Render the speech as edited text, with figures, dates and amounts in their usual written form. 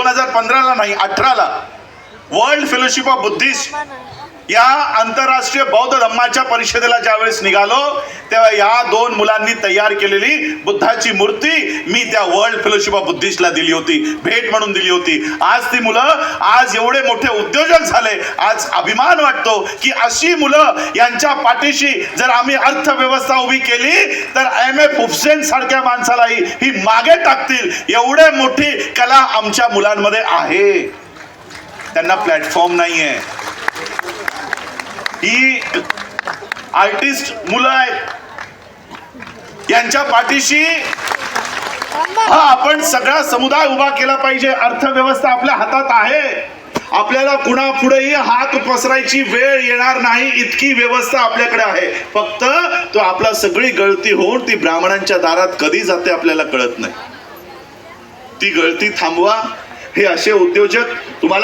2015ला नाही 18ला world fellowship of Buddhist या आंतरराष्ट्रीय बौद्ध धम्माच्या परिषदेला ज्यावेळेस निघालो तेव्हा या दोन मुलांनी तयार केलेली बुद्धाची मूर्ती मी त्या वर्ल्ड फेलोशिप ऑफ बुद्धिस्टला दिली होती, भेट म्हणून दिली होती. आज ती मुलं आज एवढे मोठे उद्योजक झाले. आज अभिमान वाटतो की अशी मुलं यांच्या पाठीशी जर आम्ही अर्थव्यवस्था उभी केली तर IMF हुसेन सारख्या माणसालाही ही मागे टाकतील. एवढे मोठी कला आमच्या मुलांमध्ये आहे. त्यांना प्लॅटफॉर्म नाहीये. ही आर्टिस्ट मुलं आहेत, यांच्या पाठीशी हा आपण सगळा समुदाय उभा केला पाहिजे. अर्थव्यवस्था आपल्या हातात आहे. आपल्याला कुणापुढेही हात पसरायची वेळ येणार नाही इतकी व्यवस्था आपल्याकडे आहे. फक्त तो आपला सगळी गळती होऊन ती ब्राह्मणांच्या दारात कधी जाते आपल्याला कळत नाही. ती गळती थांबवा. हे असे उद्योजक तुम्हाला